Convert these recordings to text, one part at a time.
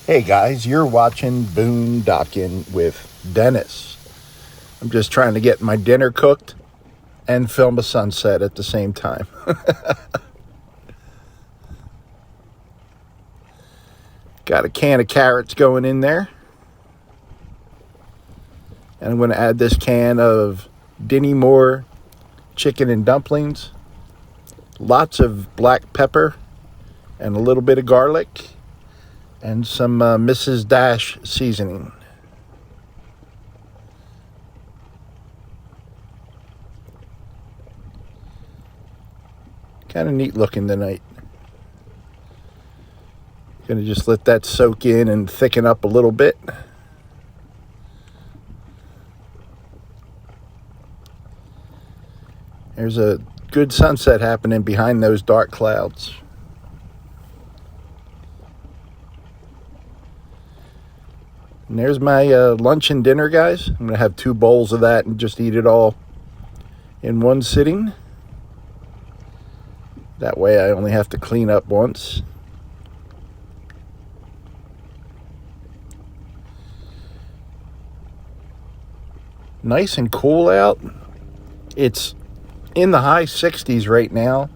Hey guys, you're watching Boondocking with Dennis. I'm just trying to get my dinner cooked and film a sunset at the same time. Got a can of carrots going in there. And I'm going to add this can of Dinny Moore chicken and dumplings. Lots of black pepper and a little bit of garlic. And some Mrs. Dash seasoning. Kind of neat looking tonight. Gonna just let that soak in and thicken up a little bit. There's a good sunset happening behind those dark clouds. And there's my lunch and dinner, guys. I'm going to have 2 bowls of that and just eat it all in one sitting. That way I only have to clean up once. Nice and cool out. It's in the high 60s right now,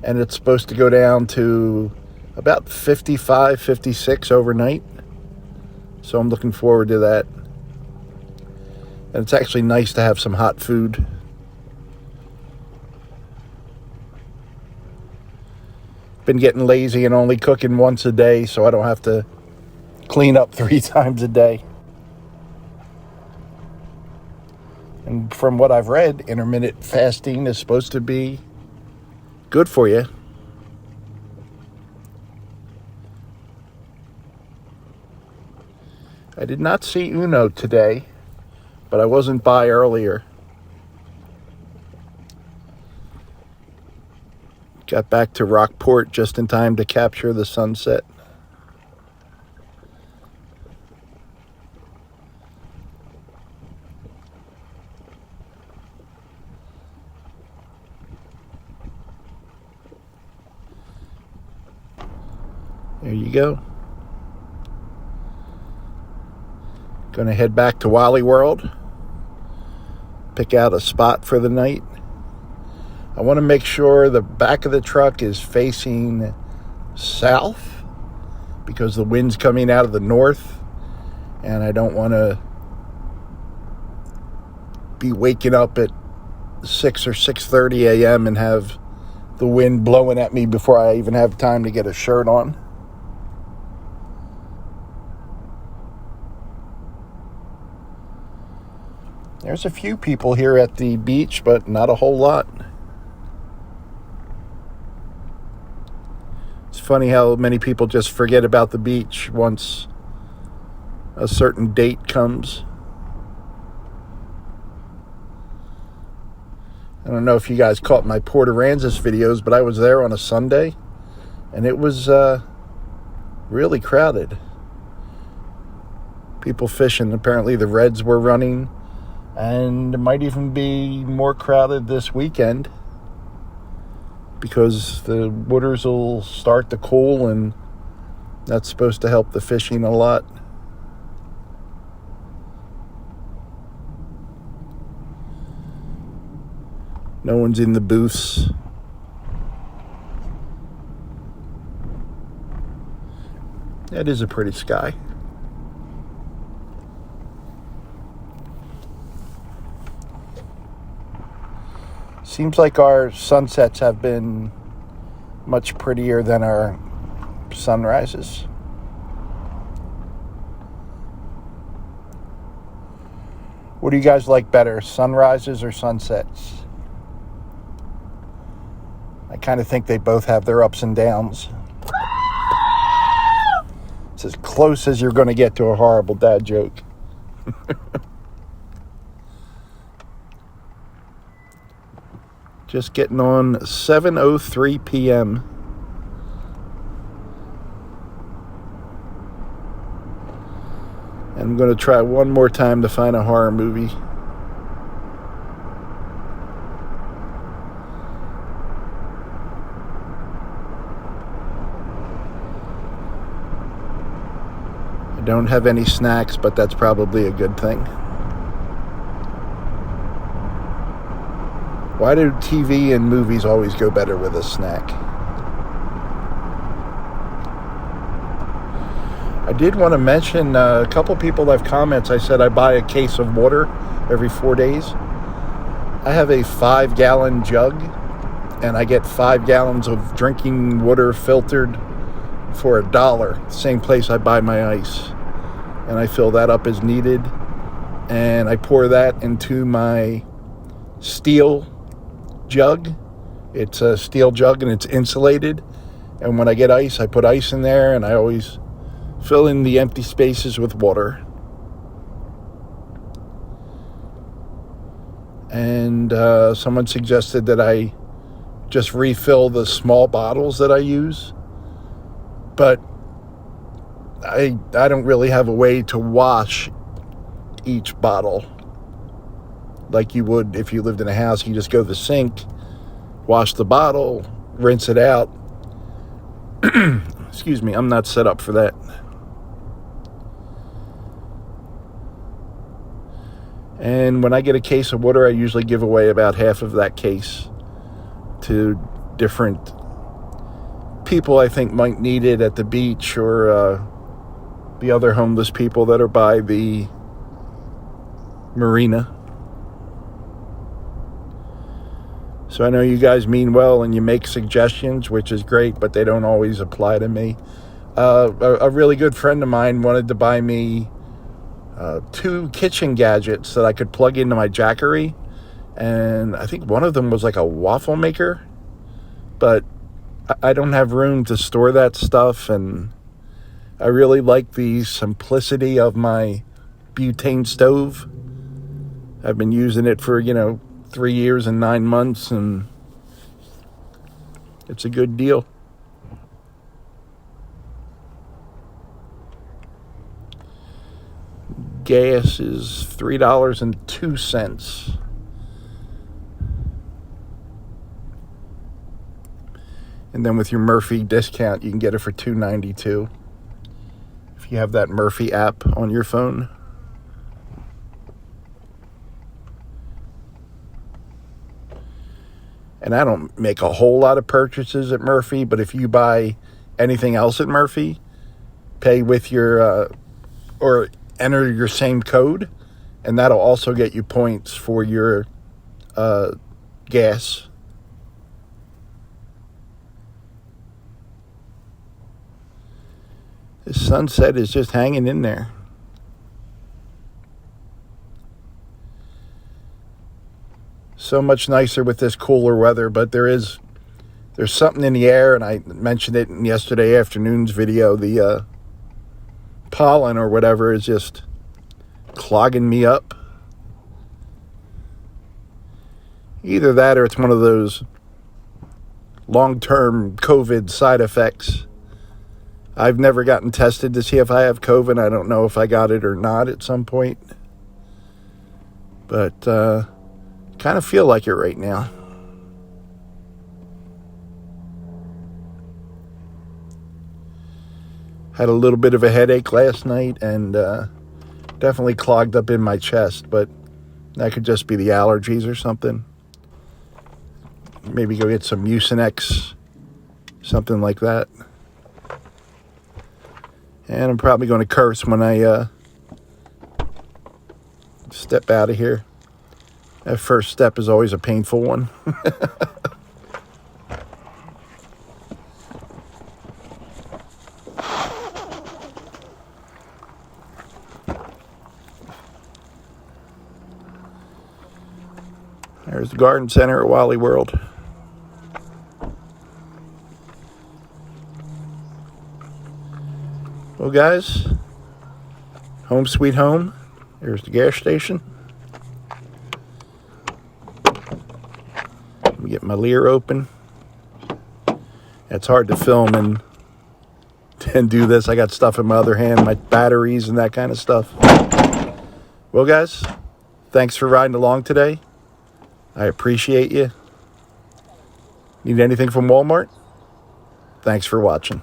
and it's supposed to go down to about 55, 56 overnight. So I'm looking forward to that. And it's actually nice to have some hot food. Been getting lazy and only cooking once a day, so I don't have to clean up 3 times a day. And from what I've read, intermittent fasting is supposed to be good for you. I did not see Uno today, but I wasn't by earlier. Got back to Rockport just in time to capture the sunset. There you go. Gonna head back to Wally World. Pick out a spot for the night. I want to make sure the back of the truck is facing south because the wind's coming out of the north, and I don't want to be waking up at 6 or 6:30 a.m. and have the wind blowing at me before I even have time to get a shirt on. There's a few people here at the beach, but not a whole lot. It's funny how many people just forget about the beach once a certain date comes. I don't know if you guys caught my Port Aransas videos, but I was there on a Sunday, and it was really crowded. People fishing. Apparently the Reds were running, and it might even be more crowded this weekend because the waters will start to cool, and that's supposed to help the fishing a lot. No one's in the booths. That is a pretty sky. Seems like our sunsets have been much prettier than our sunrises. What do you guys like better, sunrises or sunsets? I kind of think they both have their ups and downs. It's as close as you're going to get to a horrible dad joke. Just getting on 7:03 p.m. And I'm going to try one more time to find a horror movie. don't have any snacks, but that's probably a good thing. Why do TV and movies always go better with a snack? I did want to mention, a couple people left comments. I said I buy a case of water every 4 days. I have a 5-gallon jug, and I get 5 gallons of drinking water filtered for $1. Same place I buy my ice. And I fill that up as needed. And I pour that into my steel jug. It's a steel jug and it's insulated. And when I get ice, I put ice in there, and I always fill in the empty spaces with water. And someone suggested that I just refill the small bottles that I use. But I don't really have a way to wash each bottle like you would if you lived in a house. You just go to the sink, wash the bottle, rinse it out. Excuse me, I'm not set up for that. And when I get a case of water, I usually give away about half of that case to different people I think might need it at the beach, or the other homeless people that are by the marina. So I know you guys mean well and you make suggestions, which is great, but they don't always apply to me. A really good friend of mine wanted to buy me 2 kitchen gadgets that I could plug into my Jackery, and I think one of them was like a waffle maker, but I don't have room to store that stuff, and I really like the simplicity of my butane stove. I've been using it for 3 years and 9 months, and it's a good deal. Gas is $3.02. And then with your Murphy discount, you can get it for $2.92 if you have that Murphy app on your phone. And I don't make a whole lot of purchases at Murphy, but if you buy anything else at Murphy, pay with your or enter your same code, and that'll also get you points for your gas. The sunset is just hanging in there. So much nicer with this cooler weather, but there's something in the air, and I mentioned it in yesterday afternoon's video. The pollen or whatever is just clogging me up. Either that or it's one of those long-term COVID side effects. I've never gotten tested to see if I have COVID. I don't know if I got it or not at some point. But kind of feel like it right now. Had a little bit of a headache last night, and definitely clogged up in my chest, but that could just be the allergies or something. Maybe go get some Mucinex, something like that. And I'm probably going to curse when I step out of here. That first step is always a painful one. There's the garden center at Wally World. Well, guys, home sweet home. There's the gas station. Let me get my Lear open. It's hard to film and do this. I got stuff in my other hand, my batteries and that kind of stuff. Well, guys, thanks for riding along today. I appreciate you. Need anything from Walmart? Thanks for watching.